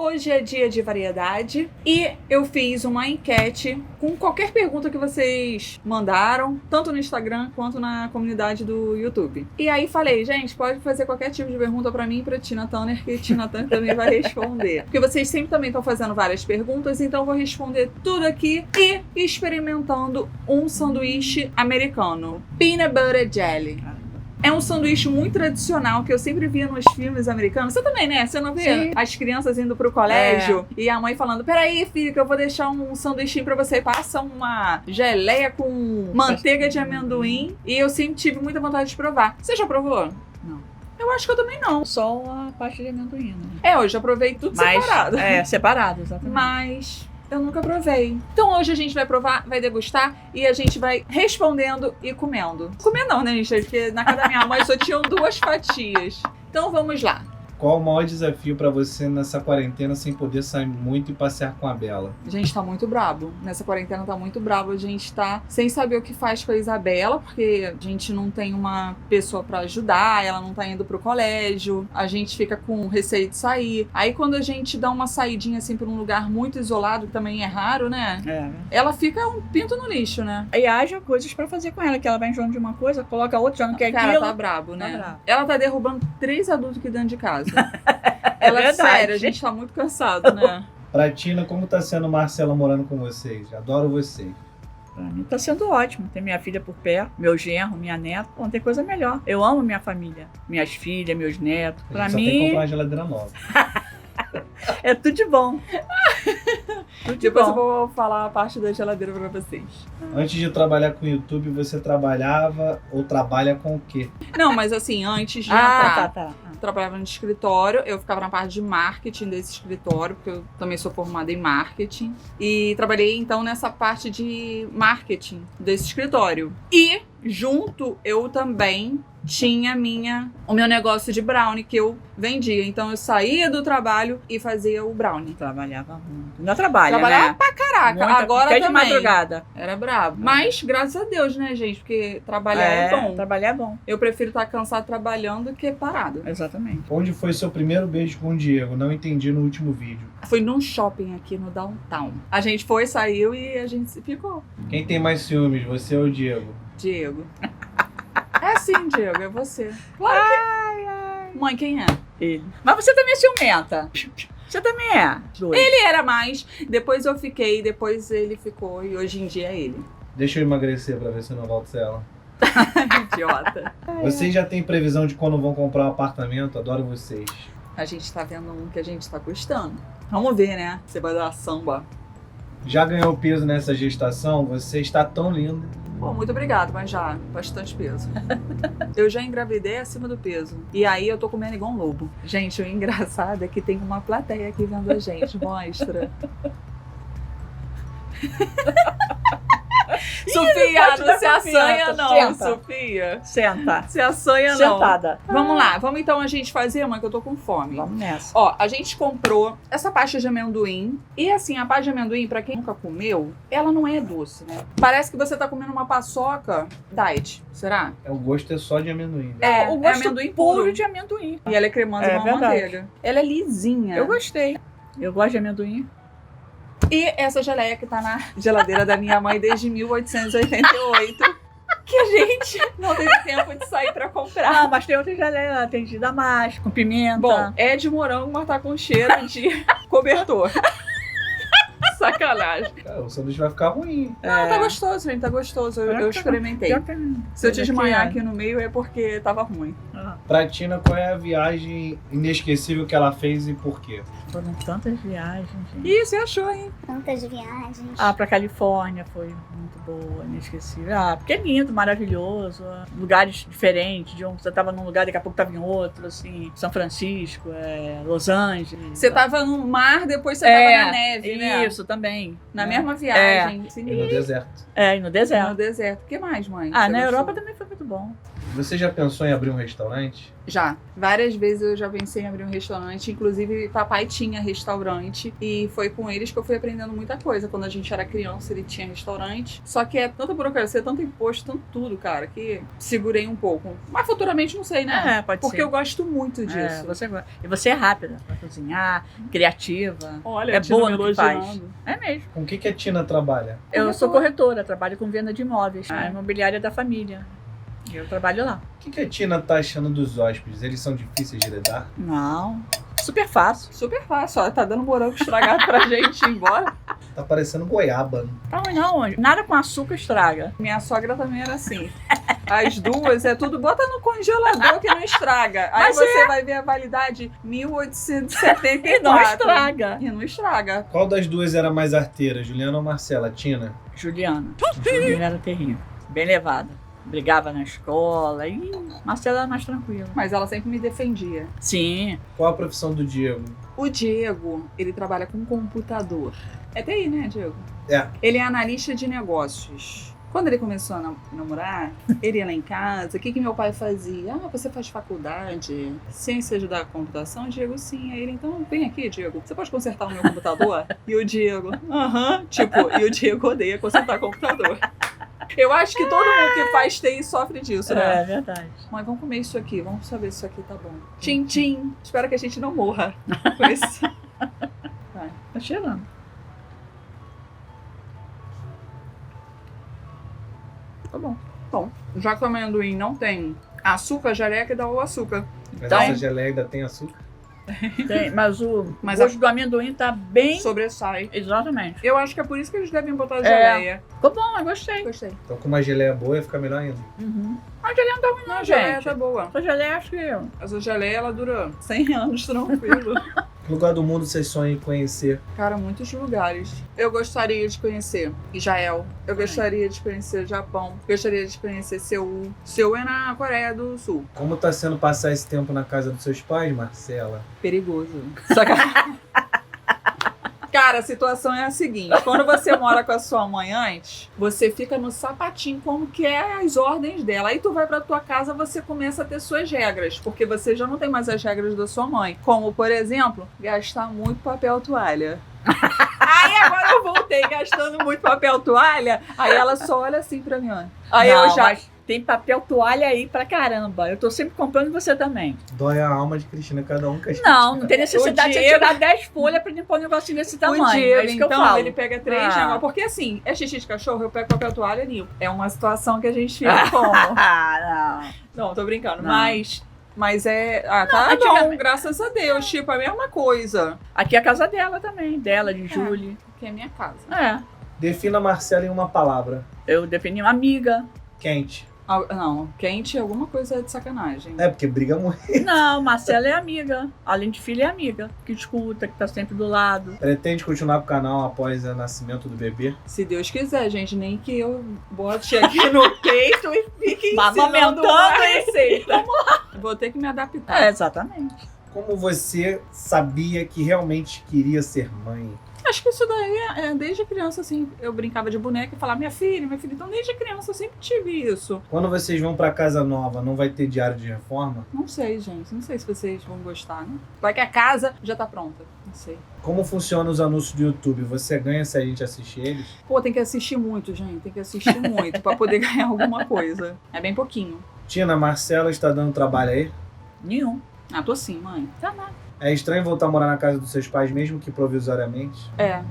hoje é dia de variedade e eu fiz uma enquete com qualquer pergunta que vocês mandaram, tanto no Instagram quanto na comunidade do YouTube. E aí falei, gente, pode fazer qualquer tipo de pergunta pra mim e pra Tina Turner, que Tina Turner também vai responder. Porque vocês sempre também estão fazendo várias perguntas, então eu vou responder tudo aqui e experimentando um sanduíche americano. Peanut Butter Jelly. É um sanduíche muito tradicional que eu sempre via nos filmes americanos. Você também, né? Você não vê Sim. as crianças indo pro colégio e a mãe falando, peraí, filho, que eu vou deixar um sanduichinho pra você. Passa uma geleia com manteiga de amendoim. E eu sempre tive muita vontade de provar. Você já provou? Não. Eu acho que eu também não. Só a parte de amendoim, né? Eu já provei tudo separado. Separado, exatamente. Mas eu nunca provei. Então hoje a gente vai provar, vai degustar e a gente vai respondendo e comendo. Comer não, né, gente? Porque na casa da minha mãe só tinham 2 fatias. Então vamos lá. Qual o maior desafio pra você nessa quarentena sem poder sair muito e passear com a Bela? A gente tá muito brabo. Nessa quarentena tá muito brabo. A gente tá sem saber o que faz com a Isabela, porque a gente não tem uma pessoa pra ajudar, ela não tá indo pro colégio, a gente fica com receio de sair. Aí quando a gente dá uma saidinha assim pra um lugar muito isolado, que também é raro, né? Ela fica um pinto no lixo, né? E haja coisas pra fazer com ela, que ela vai enjoando de uma coisa, coloca outra, já não quer Cara, aquilo. tá brabo, né? Tá brabo. Ela tá derrubando 3 adultos aqui dentro de casa. Ela, verdade. sério, a gente tá muito cansado, né? Pra Tina, como tá sendo Marcela morando com vocês? Adoro vocês. Pra mim tá sendo ótimo. Ter minha filha por perto, meu genro, minha neta. Não tem coisa melhor. Eu amo minha família. Minhas filhas, meus netos. A Pra gente só tem que mim, comprar uma geladeira nova. é tudo de bom. Tudo de Depois bom. eu vou falar a parte da geladeira pra vocês. Antes de trabalhar com o YouTube, você trabalhava ou trabalha com o quê? Não, mas assim, antes de entrar, tá. eu trabalhava no escritório, eu ficava na parte de marketing desse escritório, porque eu também sou formada em marketing. E trabalhei, então, nessa parte de marketing desse escritório. E, junto, eu também tinha o meu negócio de brownie que eu vendia. Então, eu saía do trabalho e fazia o brownie. Trabalhava muito. Ainda trabalha, Trabalhava né? pra caraca. Muita- Agora até de também. madrugada. Era brabo. Mas, graças a Deus, né, gente? Porque trabalhar é bom. Trabalhar é bom. Eu prefiro estar cansado trabalhando que parado. Exatamente. Onde foi seu primeiro beijo com o Diego? Não entendi no último vídeo. Fui num shopping aqui no downtown. A gente foi, saiu e a gente se ficou. Quem tem mais ciúmes, você ou o Diego? Diego. É sim, Diego, é você. Claro que... Mãe, quem é? Ele. Mas você também é ciumenta. Você também é. Ele era mais, depois eu fiquei, depois ele ficou e hoje em dia é ele. Deixa eu emagrecer pra ver se eu não volto sem ela. Idiota. Vocês já têm previsão de quando vão comprar um apartamento? Adoro vocês. A gente tá vendo um que a gente tá gostando. Vamos ver, né? Você vai dar samba. Já ganhou peso nessa gestação? Você está tão linda. Pô, muito obrigado, mas já, bastante peso. Eu já engravidei acima do peso. E aí eu tô comendo igual um lobo. Gente, o engraçado é que tem uma plateia aqui vendo a gente. Mostra. Sofia, pode não dar se assanha confiança. não, Senta. Sofia. Senta. Se assanha não. Sentada. Vamos lá, vamos então a gente fazer, mãe, que eu tô com fome. Vamos nessa. Ó, a gente comprou essa pasta de amendoim. E assim, a pasta de amendoim, pra quem nunca comeu, ela não é doce, né? Parece que você tá comendo uma paçoca diet, será? O gosto é só de amendoim. Né? É, O gosto amendoim puro puro. de amendoim. E ela é cremosa É igual verdade. manteiga. Ela é lisinha. Eu gostei. Eu gosto de amendoim. E essa geleia que tá na geladeira da minha mãe desde 1888. Que a gente não teve tempo de sair pra comprar. Ah, mas tem outra geleia. Tem de damasco, com pimenta. Bom, é de morango, mas tá com cheiro de cobertor. Sacanagem. Cara, o sanduíche vai ficar ruim. Não, tá gostoso, gente, tá gostoso. Eu experimentei. Se eu te desmaiar aqui no meio é porque tava ruim. Pra Tina, qual é a viagem inesquecível que ela fez e por quê? Foram tantas viagens, gente. Ih, você achou, hein? Tantas viagens. Ah, pra Califórnia foi muito boa, inesquecível. Ah, porque é lindo, maravilhoso. Lugares diferentes. De onde você tava num lugar, daqui a pouco tava em outro, assim. São Francisco, Los Angeles. Você tava no mar, depois você tava na neve, né? Isso, também. Na né? mesma viagem. E no deserto. É, e no deserto. No deserto. O que mais, mãe? Ah, Você na gostou? Europa também foi muito bom. Você já pensou em abrir um restaurante? Já. Várias vezes eu já pensei em abrir um restaurante. Inclusive, papai tinha restaurante. E foi com eles que eu fui aprendendo muita coisa. Quando a gente era criança, ele tinha restaurante. Só que é tanta burocracia, tanto imposto, tanto tudo, cara, que segurei um pouco. Mas futuramente não sei, né? Pode Porque ser. eu gosto muito disso. Você gosta. E você é rápida pra cozinhar, criativa. Olha, É a Tina boa me no que faz. elogiando. É mesmo. Com o que a Tina trabalha? Eu sou corretora, trabalho com venda de imóveis. A imobiliária da família. E eu trabalho lá. O que a Tina tá achando dos hóspedes? Eles são difíceis de lidar? Não. Super fácil. Super fácil. Ó, tá dando morango estragado pra gente ir embora. Tá parecendo goiaba. Né? Tá ruim não. Nada com açúcar estraga. Minha sogra também era assim. As duas é tudo, bota no congelador que não estraga. Aí Mas você vai ver a validade 1874. E não estraga. E não estraga. Qual das duas era mais arteira, Juliana ou Marcela? Tina? Juliana. Juliana era terrível. Bem levada. Brigava na escola. E Marcela era mais tranquila. Mas ela sempre me defendia. Sim. Qual a profissão do Diego? O Diego, ele trabalha com computador. É TI, né, Diego? É. Ele é analista de negócios. Quando ele começou a namorar, ele ia lá em casa, o que meu pai fazia? Ah, você faz faculdade, ciências da computação? Diego, sim. Aí ele, então, vem aqui, Diego, você pode consertar o meu computador? E o Diego, e o Diego odeia consertar computador. Eu acho que todo mundo que faz TI sofre disso, né? É verdade. Mãe, vamos comer isso aqui, vamos saber se isso aqui tá bom. Tchim, tchim. Espero que a gente não morra com isso. Vai. Tá cheirando. Tá bom. Bom, já que o amendoim não tem açúcar, jaleca dá o açúcar. Mas Então- essa geleia ainda tem açúcar? Tem, mas o Mas gosto do amendoim tá bem... Sobressai. Exatamente. Eu acho que é por isso que eles devem botar geleia. Ficou bom, eu gostei. Gostei. Então com uma geleia boa fica melhor ainda. A geleia não tá ruim Não, não, a geleia gente. tá boa. A geleia acho que... Essa geleia, ela dura 100 anos, tranquilo. Que lugar do mundo vocês sonham em conhecer? Cara, muitos lugares. Eu gostaria de conhecer Israel. Eu gostaria de conhecer Japão. Gostaria de conhecer Seul. Seul é na Coreia do Sul. Como tá sendo passar esse tempo na casa dos seus pais, Marcela? Perigoso. Cara, a situação é a seguinte. Quando você mora com a sua mãe antes, você fica no sapatinho como que é as ordens dela. Aí tu vai pra tua casa, você começa a ter suas regras. Porque você já não tem mais as regras da sua mãe. Como, por exemplo, gastar muito papel toalha. Aí agora eu voltei gastando muito papel toalha. Aí ela só olha assim pra mim, ó. Aí Não, eu já... mas tem papel toalha aí pra caramba. Eu tô sempre comprando e você também. Dói a alma de Cristina, cada um com as Não tem necessidade de O você tirar 10 folhas pra limpar um negocinho desse tamanho. O Diego, é isso que eu então, falo. ele pega 3 Ah. negócios. Porque assim, é xixi de cachorro, eu pego papel toalha e limpo. É uma situação que a gente fica como? Ah, Não, tô brincando. Não. Mas é... Ah, tá bom, antigamente- graças a Deus. Tipo, a mesma coisa. não. Aqui é a casa dela também. Dela, de Julie. Que é minha casa. É. Defina a Marcela em uma palavra. Eu defini uma amiga. Quente. Ah, não, quente, alguma coisa de sacanagem. É, porque briga muito. Não, Marcela é amiga. Além de filha, é amiga. Que escuta, que tá sempre do lado. Pretende continuar com o canal após o nascimento do bebê? Se Deus quiser, gente. Nem que eu bote aqui no peito e fique ensinando Amamentando uma e- receita. Vou ter que me adaptar. Exatamente. Como você sabia que realmente queria ser mãe? Acho que isso daí é desde criança, assim. Eu brincava de boneca e falava, minha filha. Então desde criança eu sempre tive isso. Quando vocês vão pra casa nova, não vai ter diário de reforma? Não sei, gente. Não sei se vocês vão gostar, né? Vai que a casa já tá pronta. Não sei. Como funcionam os anúncios do YouTube? Você ganha se a gente assistir eles? Pô, tem que assistir muito, gente. Tem que assistir muito pra poder ganhar alguma coisa. É bem pouquinho. Tina, Marcela está dando trabalho aí? Nenhum. Ah, tô sim, mãe. Tá nada. É estranho voltar a morar na casa dos seus pais, mesmo que provisoriamente? É.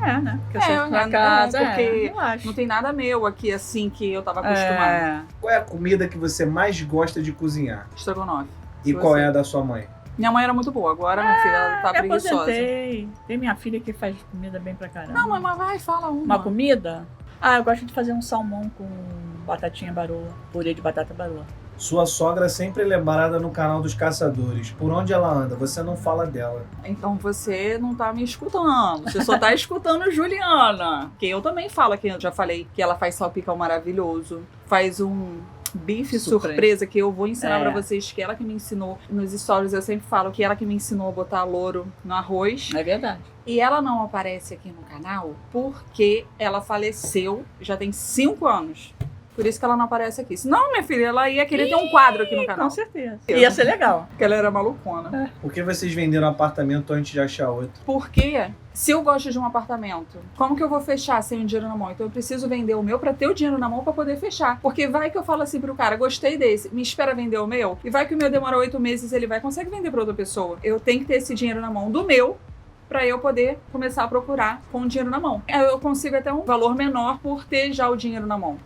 É, né? Porque É, você fica na casa, porque eu acho. Não tem nada meu aqui, assim, que eu tava acostumada. É. Qual é a comida que você mais gosta de cozinhar? Estrogonofe. E qual é a da sua mãe? Minha mãe era muito boa. Agora, minha filha, ela tá Me preguiçosa. aposentei. Tem minha filha que faz comida bem pra caramba. Não, mamãe, vai, fala uma. Uma comida? Ah, eu gosto de fazer um salmão com batatinha baroa, purê de batata baroa. Sua sogra é sempre lembrada no canal dos caçadores. Por onde ela anda? Você não fala dela. Então você não tá me escutando. Você só tá escutando Juliana. Que eu também falo, que eu já falei, que ela faz salpicão maravilhoso. Faz um bife surpresa que eu vou ensinar pra vocês, que ela que me ensinou. Nos stories eu sempre falo que ela que me ensinou a botar louro no arroz. É verdade. E ela não aparece aqui no canal porque ela faleceu já tem 5 anos. Por isso que ela não aparece aqui. Senão, minha filha, ela ia querer ter um quadro aqui no canal. Com certeza. Ia ser legal. Porque ela era malucona. Por que vocês venderam um apartamento antes de achar outro? Porque se eu gosto de um apartamento, como que eu vou fechar sem o dinheiro na mão? Então eu preciso vender o meu pra ter o dinheiro na mão pra poder fechar. Porque vai que eu falo assim pro cara, gostei desse, me espera vender o meu. E vai que o meu demora 8 meses, ele vai consegue vender pra outra pessoa. Eu tenho que ter esse dinheiro na mão do meu, pra eu poder começar a procurar com o dinheiro na mão. Eu consigo até um valor menor por ter já o dinheiro na mão.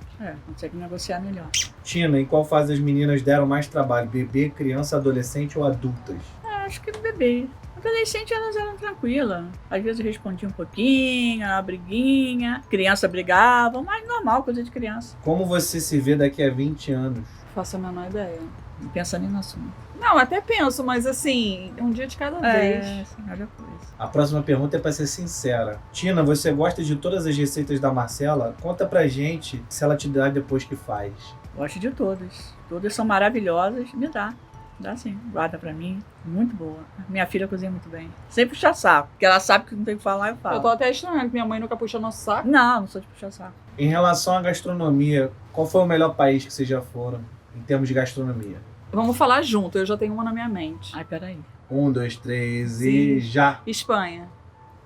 Consegue negociar melhor. Tina, em qual fase as meninas deram mais trabalho? Bebê, criança, adolescente ou adultas? Acho que no bebê. Adolescente elas eram tranquilas. Às vezes eu respondia um pouquinho, uma briguinha. Criança brigava, mas normal, coisa de criança. Como você se vê daqui a 20 anos? Faço a menor ideia. Não pensa nem no assunto. Não, até penso, mas assim, um dia de cada vez. Sim, olha coisa. A próxima pergunta é pra ser sincera. Tina, você gosta de todas as receitas da Marcela? Conta pra gente se ela te dá depois que faz. Gosto de todas. Todas são maravilhosas. Me dá. Dá sim. Guarda pra mim. Muito boa. Minha filha cozinha muito bem. Sem puxar saco. Porque ela sabe que não tem o que falar, eu falo. Eu tô até estranhando que minha mãe nunca puxa nosso saco. Não sou de puxar saco. Em relação à gastronomia, qual foi o melhor país que vocês já foram em termos de gastronomia? Vamos falar junto, eu já tenho uma na minha mente. Ai, peraí. 1, 2, 3 e já. Espanha.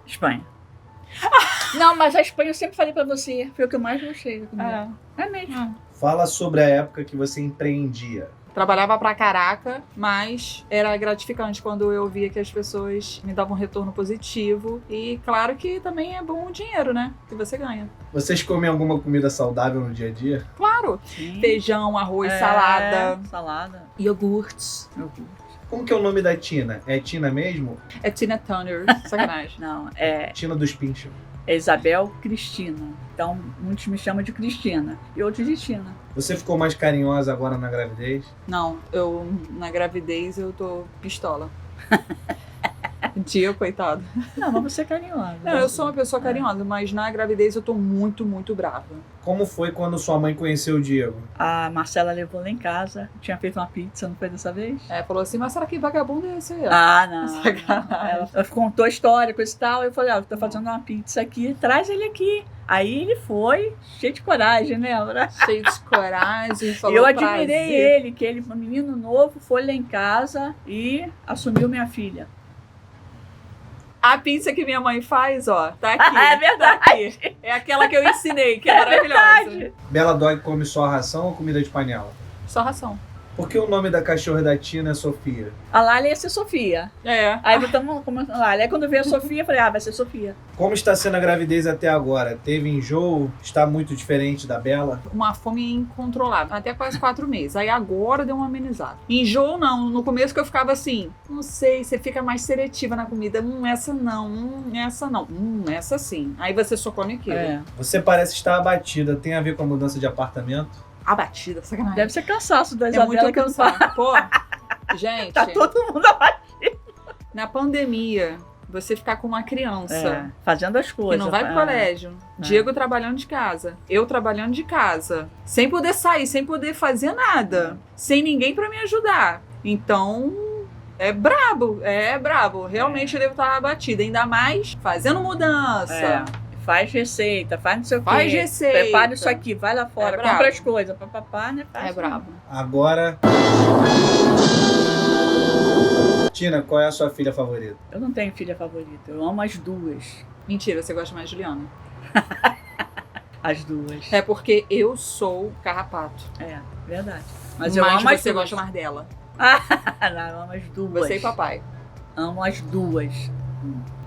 Espanha. Não, mas a Espanha eu sempre falei pra você. Foi o que eu mais gostei da comida. É mesmo. Fala sobre a época que você empreendia. Trabalhava pra caraca, mas era gratificante quando eu via que as pessoas me davam um retorno positivo. E claro que também é bom o dinheiro, né? Que você ganha. Vocês comem alguma comida saudável no dia a dia? Claro. Sim. Feijão, arroz, Salada. iogurtes. Como que é o nome da Tina? É Tina mesmo? É Tina Turner. Sacanagem. Não, é Tina dos Pinchos. Isabel Cristina. Então, muitos me chamam de Cristina. E outros de Tina. Você ficou mais carinhosa agora na gravidez? Não, na gravidez eu tô pistola. Tia, coitado. Não, mas você é carinhosa. Não, eu sou uma pessoa carinhosa, mas na gravidez eu tô muito, muito brava. Como foi quando sua mãe conheceu o Diego? A Marcela levou lá em casa. Tinha feito uma pizza, não foi dessa vez? Falou assim, mas será que vagabundo é esse aí? Ah, não. Sacanagem. Ela contou a história, coisa e tal. Eu falei, eu tô fazendo uma pizza aqui, traz ele aqui. Aí ele foi, cheio de coragem, lembra? Cheio de coragem, falou Eu admirei prazer. ele, que ele, um menino novo, foi lá em casa e assumiu minha filha. A pizza que minha mãe faz, ó, tá aqui. É verdade. Tá aqui. É aquela que eu ensinei, que é maravilhosa. Verdade. Bela Dog come só ração ou comida de panela? Só ração. Por que o nome da cachorra da Tina é Sofia? A Lália ia ser Sofia. É. Aí botamos como Lália. Aí quando veio a Sofia, eu falei, vai ser Sofia. Como está sendo a gravidez até agora? Teve enjoo? Está muito diferente da Bela? Uma fome incontrolável, até quase 4 meses. Aí agora deu uma amenizada. Enjoo não, no começo que eu ficava assim, não sei, você fica mais seletiva na comida. Essa não, essa não, essa sim. Aí você só come aquilo. Você parece estar abatida. Tem a ver com a mudança de apartamento? Abatida, sacanagem. Deve ser cansaço da É Isabela muito que não tá. cansado. Pô, gente, Tá todo mundo abatido. na pandemia, você ficar com uma criança Fazendo as que coisas. não vai pro colégio, Diego trabalhando de casa, eu trabalhando de casa, sem poder sair, sem poder fazer nada, sem ninguém pra me ajudar. Então, é brabo. Realmente eu devo estar abatida, ainda mais fazendo mudança. Faz receita, faz não sei o quê. Faz receita. Prepara isso aqui, vai lá fora, brabo. compra as coisas. Papapá, né? É brabo. Agora... Tina, qual é a sua filha favorita? Eu não tenho filha favorita, eu amo as duas. Mentira, você gosta mais de Juliana. As duas. É porque eu sou carrapato. É, verdade. Mas eu amo as você duas. gosta mais dela. Não, eu amo as duas. Você e papai. Amo as duas.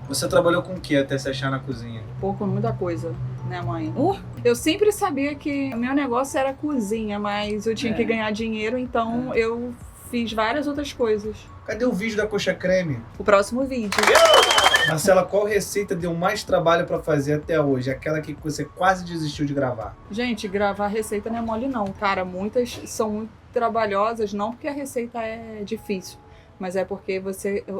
Você trabalhou com o que até se achar na cozinha? Pô, com muita coisa, né, mãe? Uh! Eu sempre sabia que o meu negócio era cozinha, mas eu tinha que ganhar dinheiro, então eu fiz várias outras coisas. Cadê o vídeo da coxa creme? O próximo vídeo. Marcela, qual receita deu mais trabalho pra fazer até hoje? Aquela que você quase desistiu de gravar? Gente, gravar receita não é mole não, cara. Muitas são muito trabalhosas, não porque a receita é difícil, mas é porque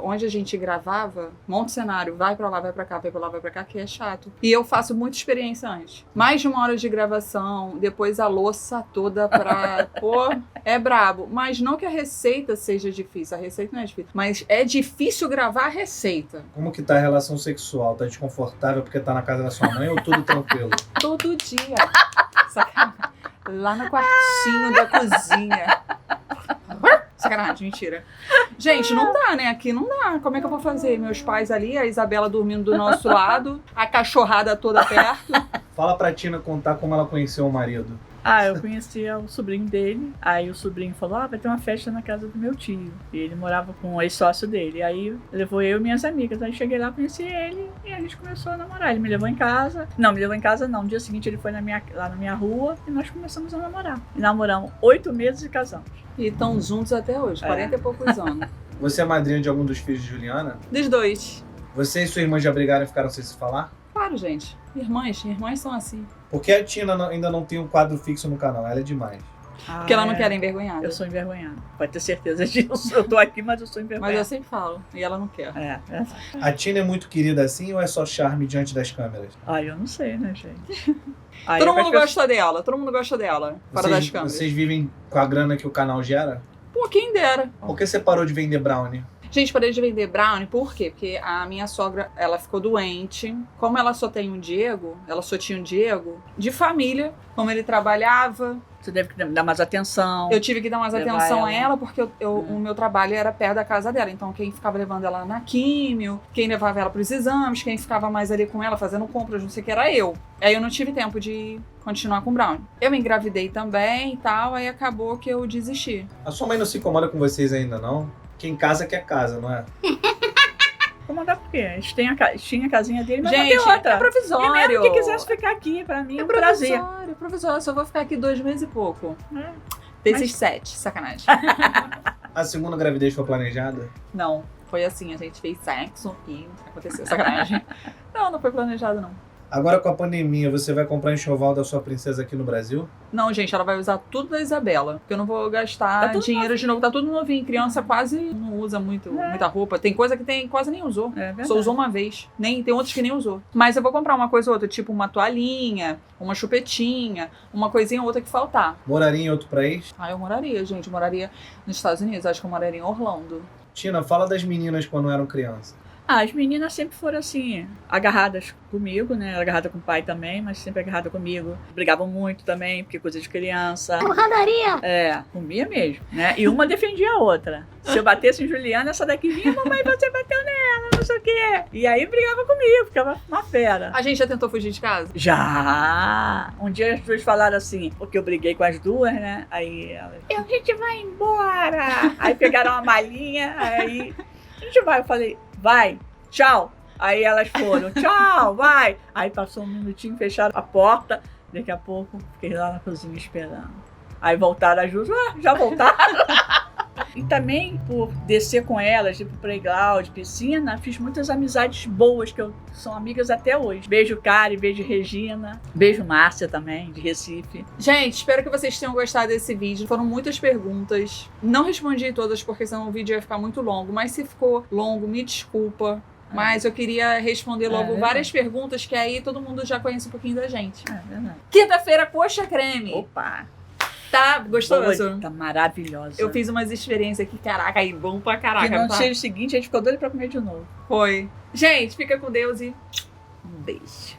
onde a gente gravava, monta o cenário, vai pra lá, vai pra cá, vai pra lá, vai pra cá, que é chato. E eu faço muita experiência antes. Mais de 1 hora de gravação, depois a louça toda pra... Pô, é brabo. Mas não que a receita seja difícil, a receita não é difícil. Mas é difícil gravar a receita. Como que tá a relação sexual? Tá desconfortável porque tá na casa da sua mãe ou tudo tranquilo? Todo dia. Sacanagem. lá no quartinho da cozinha. Sacanagem, mentira. Gente, não dá, né? Aqui não dá. Como é que eu vou fazer? Meus pais ali, a Isabela dormindo do nosso lado, a cachorrada toda perto. Fala pra Tina contar como ela conheceu o marido. Eu conhecia o sobrinho dele, aí o sobrinho falou, vai ter uma festa na casa do meu tio. E ele morava com o ex-sócio dele. Aí levou eu e minhas amigas. Aí cheguei lá, conheci ele e a gente começou a namorar. Ele me levou em casa. Não, me levou em casa não. No dia seguinte ele foi lá na minha rua e nós começamos a namorar. E namoramos 8 meses e casamos. E estão juntos até hoje, 40 e poucos anos. Você é madrinha de algum dos filhos de Juliana? Dos dois. Você e sua irmã já brigaram e ficaram sem se falar? Claro, gente. Irmãs são assim. Por que a Tina ainda não tem um quadro fixo no canal? Ela é demais. Porque ela não quer envergonhada. Eu sou envergonhada. Pode ter certeza disso. Eu tô aqui, mas eu sou envergonhada. Mas eu sempre falo. E ela não quer. A Tina é muito querida assim ou é só charme diante das câmeras? Eu não sei, né, gente? Todo mundo gosta dela. Todo mundo gosta dela. Fora das câmeras. Vocês vivem com a grana que o canal gera? Pô, quem dera. Por que você parou de vender brownie? Gente, parei de vender brownie, por quê? Porque a minha sogra, ela ficou doente. Como ela só tem um Diego, ela só tinha um Diego, de família, como ele trabalhava. Você deve dar mais atenção. Eu tive que dar mais atenção a ela, porque o meu trabalho era perto da casa dela. Então, quem ficava levando ela na químio, quem levava ela pros exames, quem ficava mais ali com ela, fazendo compras, não sei o que, era eu. Aí eu não tive tempo de continuar com o brownie. Eu engravidei também e tal, aí acabou que eu desisti. A sua mãe não se incomoda com vocês ainda, não? Quem casa quer casa, não é? Incomodar por quê? Eles tinham a casinha dele, mas gente, não tem outra. É provisório. E mesmo que quisesse ficar aqui, pra mim é um prazer. É provisório, só vou ficar aqui 2 meses e pouco. Desses 7, sacanagem. A segunda gravidez foi planejada? Não, foi assim, a gente fez sexo e aconteceu, sacanagem. Não foi planejado não. Agora com a pandemia, você vai comprar enxoval da sua princesa aqui no Brasil? Não, gente, ela vai usar tudo da Isabela. Porque eu não vou gastar dinheiro de novo. Tá tudo novinho. Criança quase não usa muita roupa. Tem coisa que quase nem usou. Só usou uma vez. Tem outros que nem usou. Mas eu vou comprar uma coisa ou outra, tipo uma toalhinha, uma chupetinha, uma coisinha ou outra que faltar. Moraria em outro país? Eu moraria, gente. Eu moraria nos Estados Unidos. Acho que eu moraria em Orlando. Tina, fala das meninas quando eram crianças. As meninas sempre foram assim, agarradas comigo, né? Agarrada com o pai também, mas sempre agarrada comigo. Brigavam muito também, porque coisa de criança. Porradaria! Comia mesmo, né? E uma defendia a outra. Se eu batesse em Juliana, essa daqui vinha, mamãe, você bateu nela, não sei o quê. E aí brigava comigo, ficava uma fera. A gente já tentou fugir de casa? Já! Um dia as duas falaram assim, porque eu briguei com as duas, né? Aí elas, a gente vai embora! Aí pegaram uma malinha, aí a gente vai. Eu falei, vai, tchau. Aí elas foram, tchau, vai. Aí passou um minutinho, fecharam a porta. Daqui a pouco, fiquei lá na cozinha esperando. Aí voltaram as duas, já voltaram. E também, por descer com elas, tipo playground, piscina, fiz muitas amizades boas, que são amigas até hoje. Beijo, Kari, beijo, Regina. Beijo, Márcia também, de Recife. Gente, espero que vocês tenham gostado desse vídeo. Foram muitas perguntas. Não respondi todas, porque senão o vídeo ia ficar muito longo. Mas se ficou longo, me desculpa. Mas eu queria responder logo várias perguntas, que aí todo mundo já conhece um pouquinho da gente. Verdade. Quinta-feira, coxa creme. Opa! Tá gostoso? Tá maravilhosa. Eu fiz umas experiências aqui, caraca, aí bom pra caraca. E no cheiro seguinte, a gente ficou doido pra comer de novo. Foi. Gente, fica com Deus e um beijo.